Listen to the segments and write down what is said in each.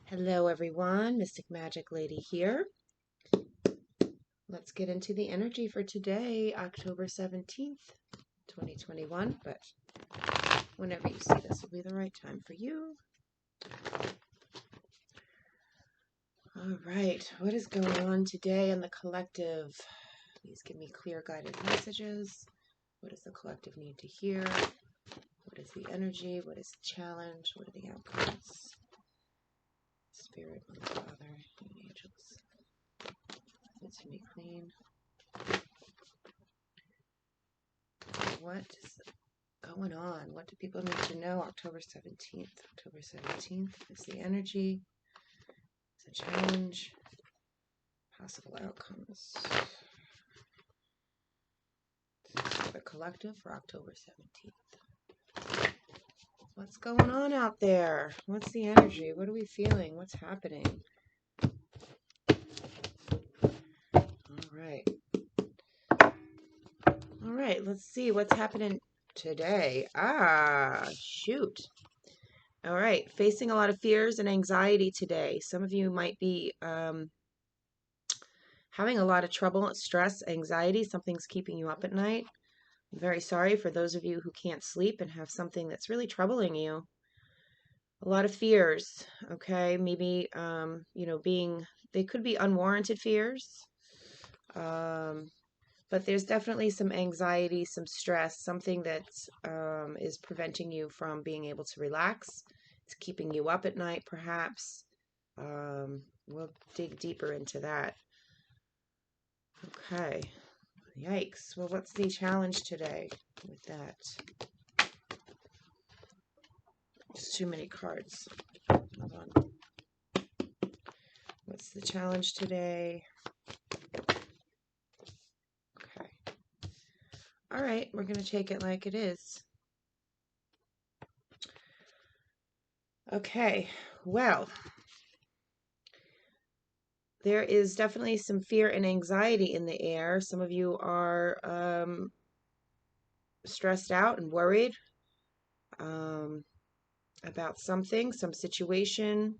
Hello everyone, Mystic Magic Lady here. Let's get into the energy for today, October 17th, 2021, but whenever you see this will be the right time for you. All right, what is going on today in the collective? Please give me clear guided messages. What does the collective need to hear? What is the energy? What is the challenge? What are the outcomes? Spirit, Mother, Father, and angels. Let me clean. What is going on? What do people need to know? October 17th. October 17th is the energy. It's a challenge. Possible outcomes. For the collective for October 17th. What's going on out there? What's the energy? What are we feeling? What's happening? All right. All right, let's see what's happening today. Shoot. All right, facing a lot of fears and anxiety today. Some of you might be having a lot of trouble, stress, anxiety. Something's keeping you up at night. I'm very sorry for those of you who can't sleep and have something that's really troubling you. A lot of fears, okay? Maybe, they could be unwarranted fears. But there's definitely some anxiety, some stress, something that is preventing you from being able to relax. It's keeping you up at night, perhaps. We'll dig deeper into that. Okay. Yikes. Well, what's the challenge today with that? It's too many cards. Hold on. What's the challenge today? Okay. All right. We're going to take it like it is. Okay. Well, there is definitely some fear and anxiety in the air. Some of you are stressed out and worried about something, some situation.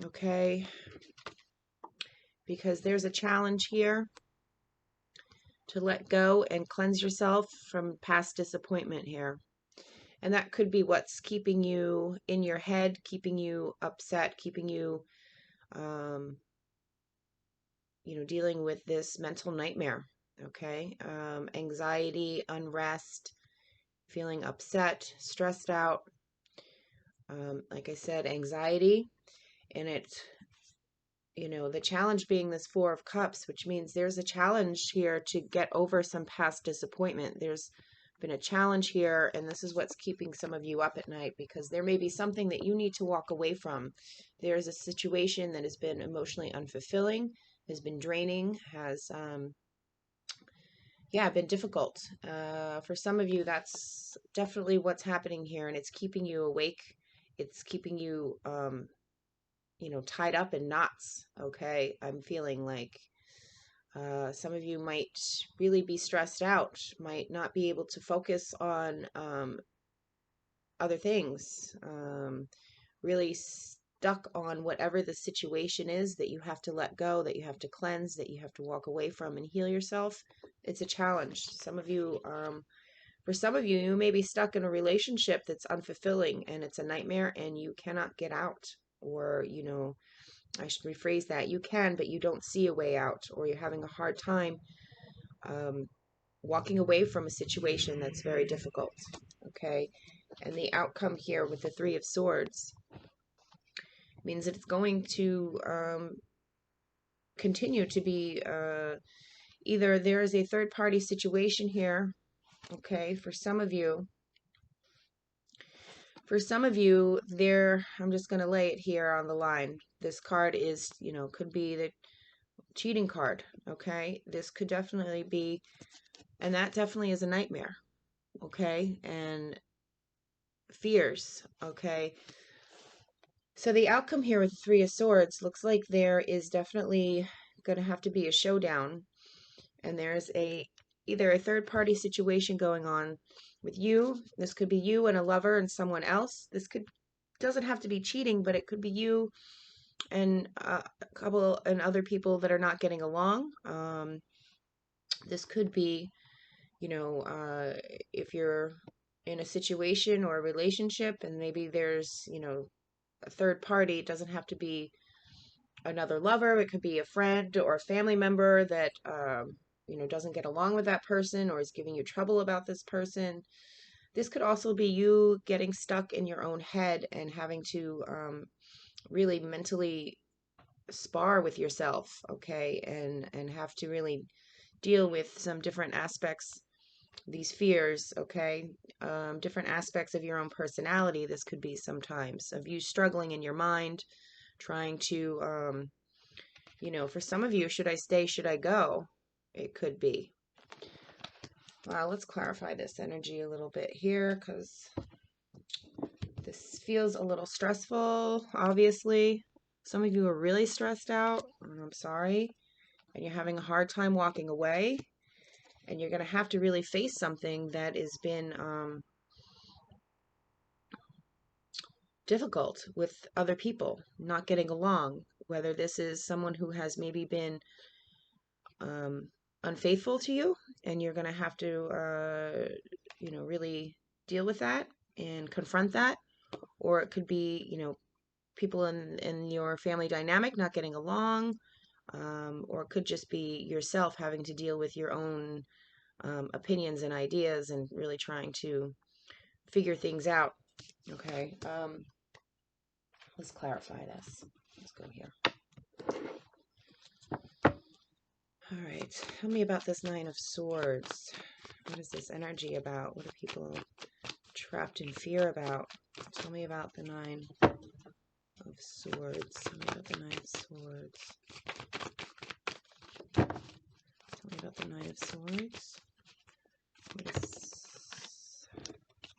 Okay. Because there's a challenge here to let go and cleanse yourself from past disappointment here. And that could be what's keeping you in your head, keeping you upset, keeping you, dealing with this mental nightmare. Okay. Anxiety, unrest, feeling upset, stressed out. Like I said, anxiety. And the challenge being this Four of Cups, which means there's a challenge here to get over some past disappointment. There's been a challenge here, and this is what's keeping some of you up at night, because there may be something that you need to walk away from. There's a situation that has been emotionally unfulfilling, has been draining, has been difficult. For some of you, that's definitely what's happening here, and it's keeping you awake. It's keeping you tied up in knots. Okay. I'm feeling like some of you might really be stressed out, might not be able to focus on other things, really stuck on whatever the situation is that you have to let go, that you have to cleanse, that you have to walk away from and heal yourself. It's a challenge. Some of you, for some of you, you may be stuck in a relationship that's unfulfilling and it's a nightmare and you cannot get out. Or, I should rephrase that. You can, but you don't see a way out, or you're having a hard time walking away from a situation that's very difficult. Okay. And the outcome here with the Three of Swords means that it's going to continue to be either there is a third party situation here. Okay. For some of you, I'm just going to lay it here on the line. This card is, could be the cheating card. Okay. This could definitely be, and that definitely is a nightmare. Okay. And fears. Okay. So the outcome here with the Three of Swords looks like there is definitely going to have to be a showdown. And there's either a third party situation going on with you. This could be you and a lover and someone else. This could doesn't have to be cheating, but it could be you and a couple and other people that are not getting along. This could be, you know, if you're in a situation or a relationship and maybe there's, a third party. It doesn't have to be another lover. It could be a friend or a family member that, doesn't get along with that person or is giving you trouble about this person. This could also be you getting stuck in your own head and having to really mentally spar with yourself, okay, and have to really deal with some different aspects, these fears, okay, different aspects of your own personality. This could be sometimes of you struggling in your mind, trying to, for some of you, should I stay, should I go? It could be. Well, let's clarify this energy a little bit here because this feels a little stressful, obviously. Some of you are really stressed out, and I'm sorry, and you're having a hard time walking away, and you're going to have to really face something that has been difficult with other people, not getting along, whether this is someone who has maybe been um, unfaithful to you, and you're going to have to, really deal with that and confront that, or it could be, people in your family dynamic not getting along, or it could just be yourself having to deal with your own opinions and ideas and really trying to figure things out. Okay, let's clarify this. Let's go here. All right, tell me about this Nine of Swords. What is this energy about? What are people trapped in fear about? Tell me about the Nine of Swords. Tell me about the Nine of Swords. Tell me about the Nine of Swords. What is...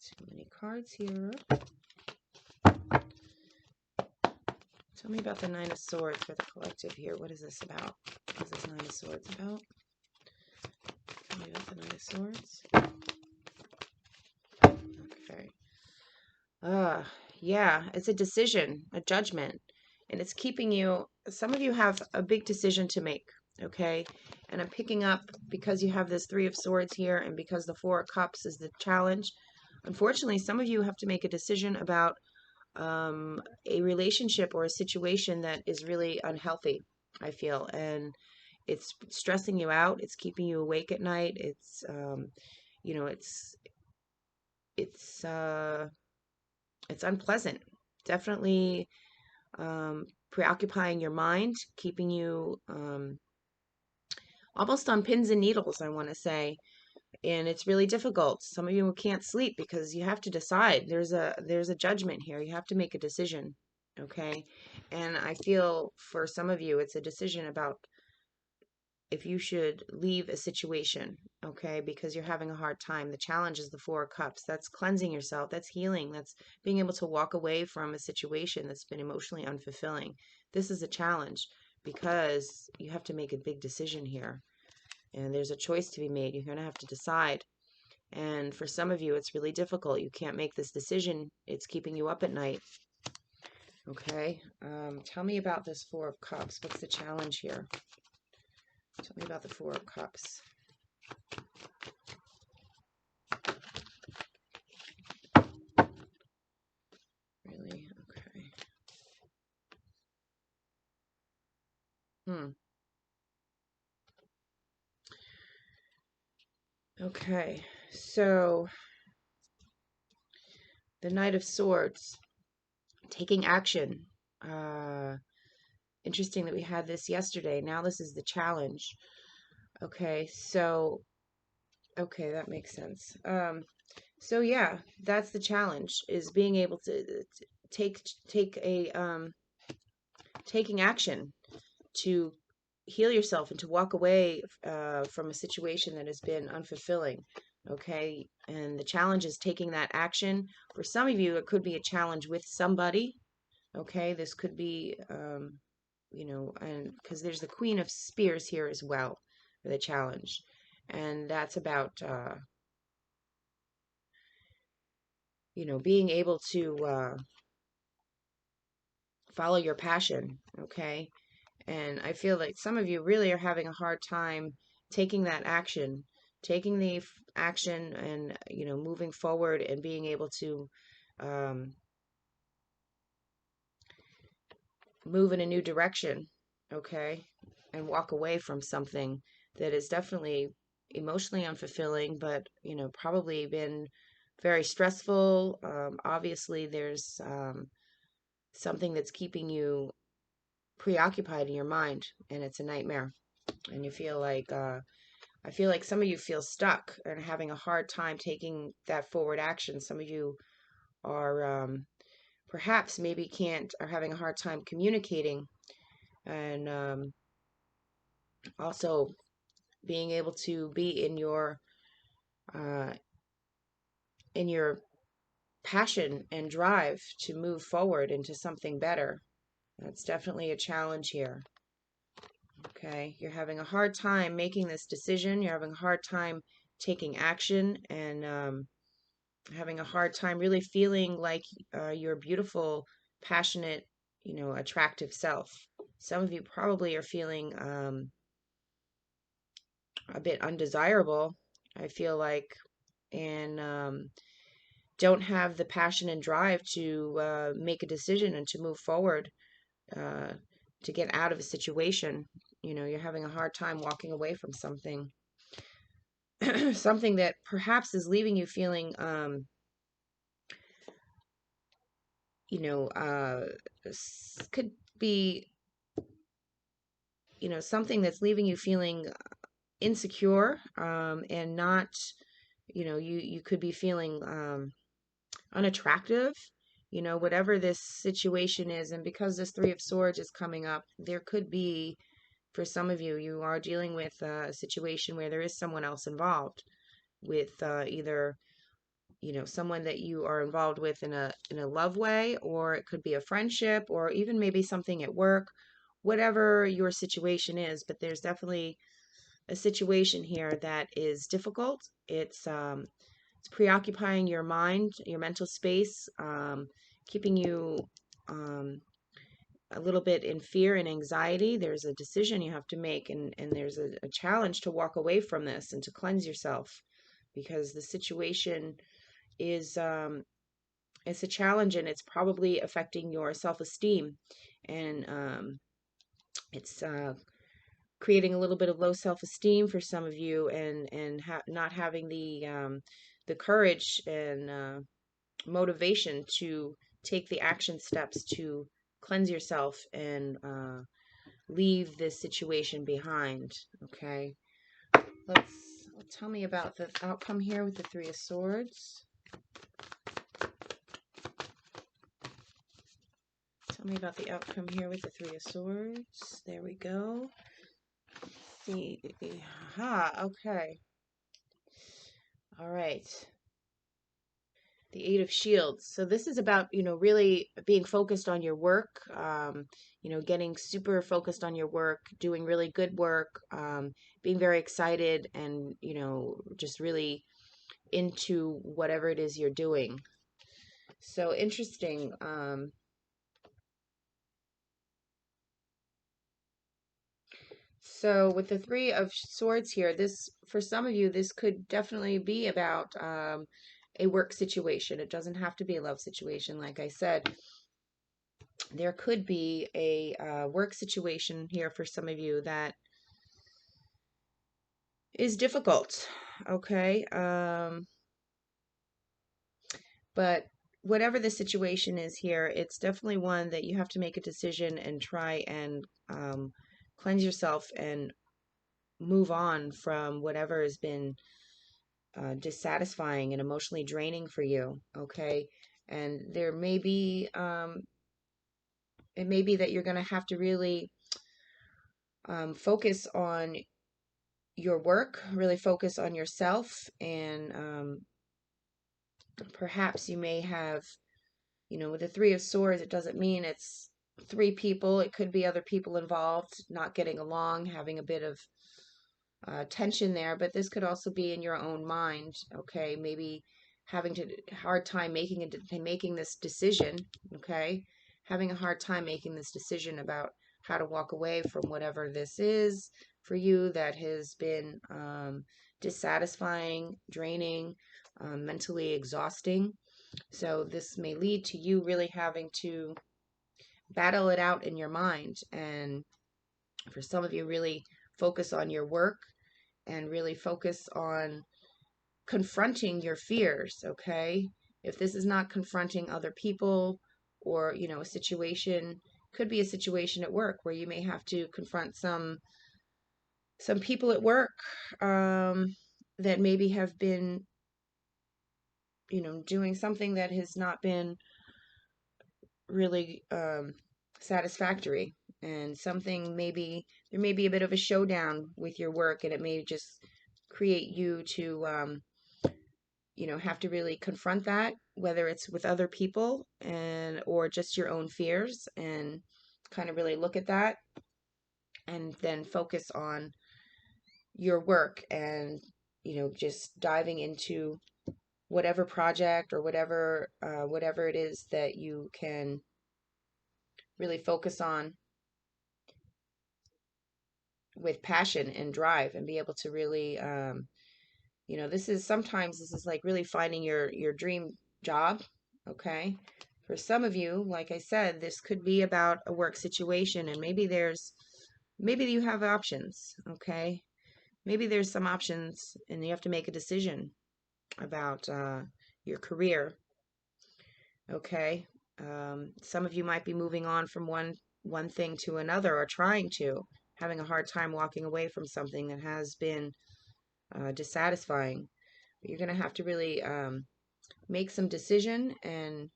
Too many cards here. Tell me about the Nine of Swords for the collective here. What is this about? What is this Nine of Swords about? Tell me about the Nine of Swords. Okay. Yeah, it's a decision, a judgment, and it's keeping you. Some of you have a big decision to make, okay? And I'm picking up because you have this Three of Swords here, and because the Four of Cups is the challenge. Unfortunately, some of you have to make a decision about a relationship or a situation that is really unhealthy, I feel, and it's stressing you out. It's keeping you awake at night. You know, it's uh, it's unpleasant. Definitely preoccupying your mind, keeping you almost on pins and needles, I want to say. And it's really difficult. Some of you can't sleep because you have to decide. There's a judgment here. You have to make a decision, okay? And I feel for some of you, it's a decision about if you should leave a situation, okay, because you're having a hard time. The challenge is the Four of Cups. That's cleansing yourself. That's healing. That's being able to walk away from a situation that's been emotionally unfulfilling. This is a challenge because you have to make a big decision here. And there's a choice to be made. You're going to have to decide. And for some of you, it's really difficult. You can't make this decision. It's keeping you up at night. Okay. Tell me about this Four of Cups. What's the challenge here? Tell me about the Four of Cups. Really? Okay. Okay. So, the Knight of Swords, taking action. Uh, Interesting that we had this yesterday. Now this is the challenge. Okay. So, okay, that makes sense. So yeah, that's the challenge, is being able to take a taking action to heal yourself and to walk away from a situation that has been unfulfilling. Okay, and the challenge is taking that action. For some of you, it could be a challenge with somebody. Okay, this could be, and because there's the Queen of Spears here as well for the challenge, and that's about being able to follow your passion, okay? And I feel like some of you really are having a hard time taking that action, taking the action and, moving forward and being able to um, move in a new direction, okay? And walk away from something that is definitely emotionally unfulfilling, but, probably been very stressful. Obviously, there's something that's keeping you preoccupied in your mind, and it's a nightmare. And you feel like, I feel like some of you feel stuck and having a hard time taking that forward action. Some of you are perhaps maybe can't, are having a hard time communicating and also being able to be uh, in your passion and drive to move forward into something better. That's definitely a challenge here. Okay, you're having a hard time making this decision. You're having a hard time taking action and having a hard time really feeling like your beautiful, passionate, attractive self. Some of you probably are feeling a bit undesirable, I feel like, and don't have the passion and drive to make a decision and to move forward, uh, to get out of a situation. You're having a hard time walking away from something, something that perhaps is leaving you feeling, you know, uh, could be, something that's leaving you feeling insecure, and not, you could be feeling unattractive, whatever this situation is. And because this Three of Swords is coming up, there could be, for some of you, you are dealing with a situation where there is someone else involved with either, someone that you are involved with in a love way, or it could be a friendship, or even maybe something at work, whatever your situation is. But there's definitely a situation here that is difficult. It's preoccupying your mind, your mental space, keeping you um, a little bit in fear and anxiety. There's a decision you have to make, and there's a challenge to walk away from this and to cleanse yourself, because the situation is it's a challenge, and it's probably affecting your self-esteem, and it's creating a little bit of low self-esteem for some of you, and not having the courage and motivation to take the action steps to cleanse yourself and leave this situation behind. Okay, let's tell me about the outcome here with the Three of Swords. Tell me about the outcome here with the Three of Swords. There we go. See, aha, okay. All right. The Eight of Shields. So this is about, really being focused on your work, getting super focused on your work, doing really good work, being very excited and, just really into whatever it is you're doing. So interesting. So with the Three of Swords here, this, for some of you, this could definitely be about a work situation. It doesn't have to be a love situation. Like I said, there could be a work situation here for some of you that is difficult. Okay. But whatever the situation is here, it's definitely one that you have to make a decision and try and cleanse yourself and move on from whatever has been dissatisfying and emotionally draining for you. Okay. And there may be, it may be that you're going to have to really focus on your work, really focus on yourself, and perhaps you may have, with the Three of Swords, it doesn't mean it's three people. It could be other people involved, not getting along, having a bit of tension there, but this could also be in your own mind. Okay, maybe having to hard time making this decision. Okay, having a hard time making this decision about how to walk away from whatever this is for you that has been dissatisfying, draining, mentally exhausting. So this may lead to you really having to battle it out in your mind. And for some of you, really focus on your work and really focus on confronting your fears, okay? If this is not confronting other people or, a situation, could be a situation at work where you may have to confront some people at work that maybe have been, doing something that has not been really satisfactory. And something maybe there may be a bit of a showdown with your work, and it may just create you to have to really confront that, whether it's with other people and or just your own fears, and kind of really look at that and then focus on your work and just diving into whatever project or whatever it is that you can really focus on with passion and drive, and be able to really this is like really finding your dream job. Okay, for some of you, like I said, this could be about a work situation, and maybe you have options. Okay, maybe there's some options and you have to make a decision about your career. Okay, some of you might be moving on from one thing to another, or trying to, having a hard time walking away from something that has been dissatisfying. But you're going to have to really make some decision and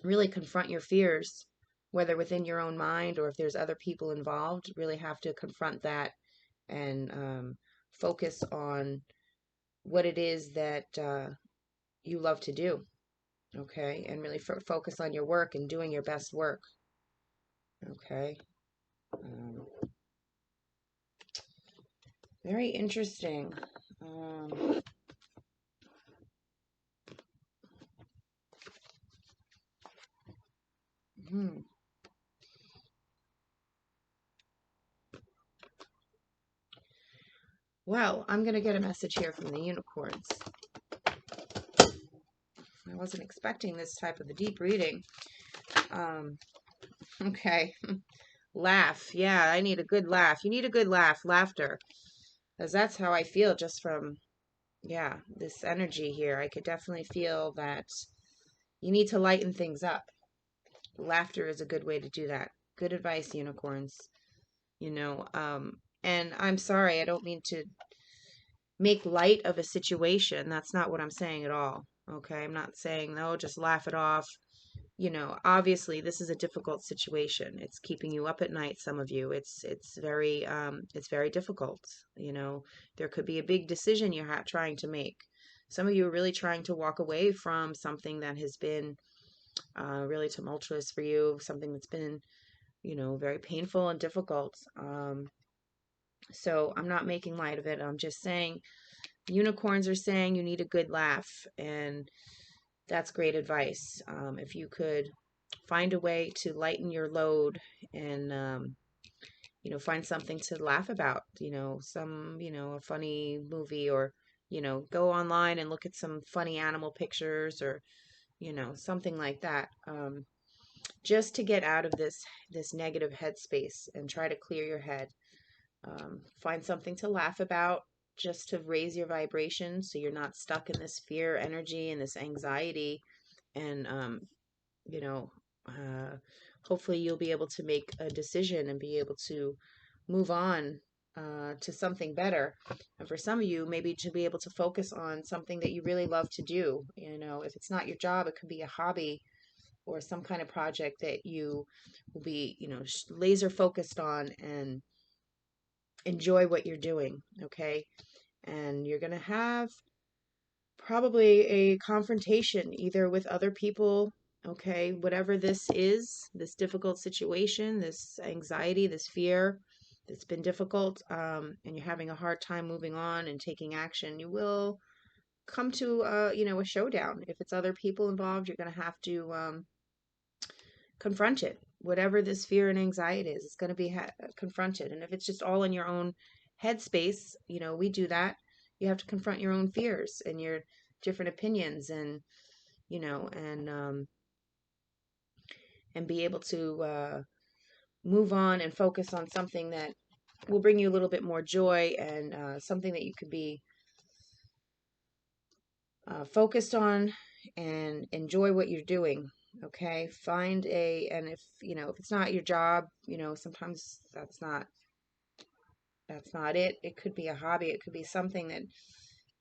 really confront your fears, whether within your own mind or if there's other people involved. Really have to confront that and focus on what it is that you love to do. Okay, and really focus on your work and doing your best work. Okay, um, very interesting. Um, hmm. Well, I'm going to get a message here from the unicorns. I wasn't expecting this type of a deep reading. Um, okay. Laugh. Yeah, I need a good laugh. You need a good laugh, laughter. Because that's how I feel just from, yeah, this energy here. I could definitely feel that you need to lighten things up. Laughter is a good way to do that. Good advice, unicorns. And I'm sorry, I don't mean to make light of a situation. That's not what I'm saying at all. Okay, I'm not saying, no, just laugh it off. Obviously this is a difficult situation. It's keeping you up at night, some of you. It's very difficult. There could be a big decision you're trying to make. Some of you are really trying to walk away from something that has been really tumultuous for you, something that's been, very painful and difficult. So I'm not making light of it. I'm just saying unicorns are saying you need a good laugh, and that's great advice. If you could find a way to lighten your load and, find something to laugh about, a funny movie, or, go online and look at some funny animal pictures, or, something like that. Just to get out of this negative headspace and try to clear your head. Find something to laugh about, just to raise your vibration so you're not stuck in this fear energy and this anxiety. And, you know, uh, hopefully you'll be able to make a decision and be able to move on to something better. And for some of you, maybe to be able to focus on something that you really love to do. If it's not your job, it could be a hobby or some kind of project that you will be, laser focused on and enjoy what you're doing. Okay. And you're going to have probably a confrontation either with other people. Okay, whatever this is, this difficult situation, this anxiety, this fear that's been difficult, and you're having a hard time moving on and taking action, you will come to a showdown. If it's other people involved, you're going to have to confront it. Whatever this fear and anxiety is, it's going to be confronted. And if it's just all in your own headspace, we do that. You have to confront your own fears and your different opinions, and you know, and be able to move on and focus on something that will bring you a little bit more joy, and something that you could be focused on and enjoy what you're doing. Okay, and if it's not your job, sometimes that's not it. It could be a hobby. It could be something that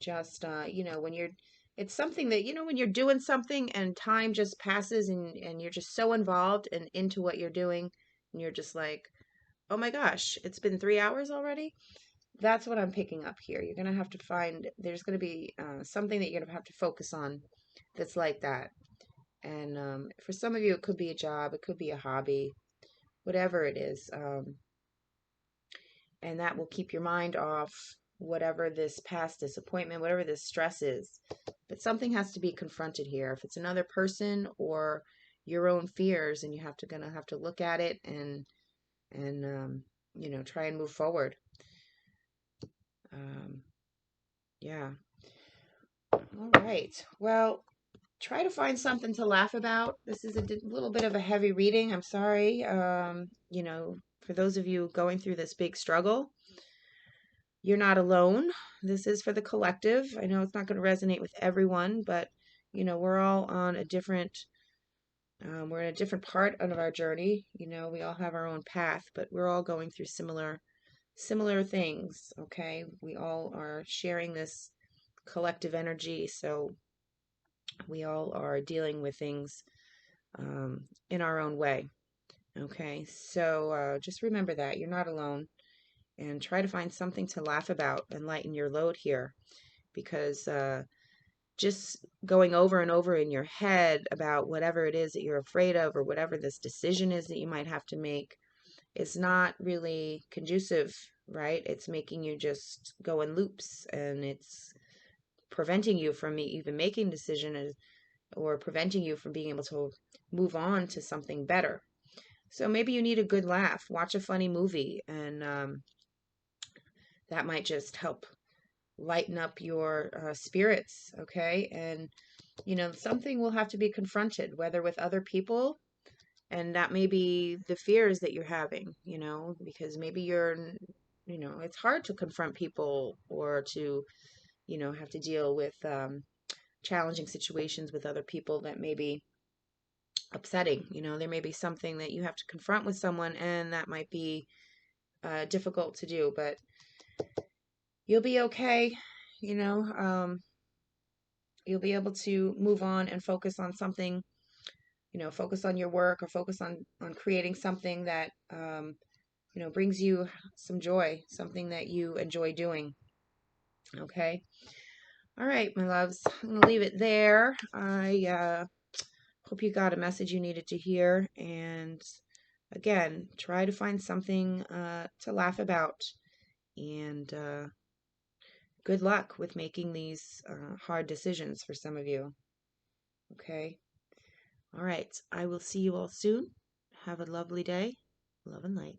just when it's something that when you're doing something and time just passes, and you're just so involved and into what you're doing, and you're just like, oh my gosh, it's been 3 hours already. That's what I'm picking up here. You're going to have to there's going to be something that you're going to have to focus on that's like that. And for some of you, it could be a job, it could be a hobby, whatever it is. And that will keep your mind off whatever this past disappointment, whatever this stress is. But something has to be confronted here. If it's another person or your own fears, and gonna have to look at it and try and move forward. Um, yeah. All right. Well, try to find something to laugh about. This is a little bit of a heavy reading. I'm sorry. For those of you going through this big struggle, you're not alone. This is for the collective. I know it's not going to resonate with everyone, but we're all on a different we're in a different part of our journey. We all have our own path, but we're all going through similar things. Okay, we all are sharing this collective energy, so we all are dealing with things in our own way. Okay, so just remember that you're not alone, and try to find something to laugh about and lighten your load here, because just going over and over in your head about whatever it is that you're afraid of, or whatever this decision is that you might have to make, is not really conducive, right? It's making you just go in loops, and it's preventing you from even making decisions, or preventing you from being able to move on to something better. So maybe you need a good laugh, watch a funny movie, and that might just help lighten up your spirits. Okay, and something will have to be confronted, whether with other people, and that may be the fears that you're having, because maybe it's hard to confront people, or to have to deal with challenging situations with other people that may be upsetting. There may be something that you have to confront with someone, and that might be difficult to do, but you'll be okay. You'll be able to move on and focus on something, focus on your work, or focus on creating something that brings you some joy, something that you enjoy doing. Okay. All right, my loves, I'm gonna leave it there. I hope you got a message you needed to hear, and again, try to find something to laugh about, and good luck with making these hard decisions for some of you. Okay. All right. I will see you all soon. Have a lovely day. Love and light.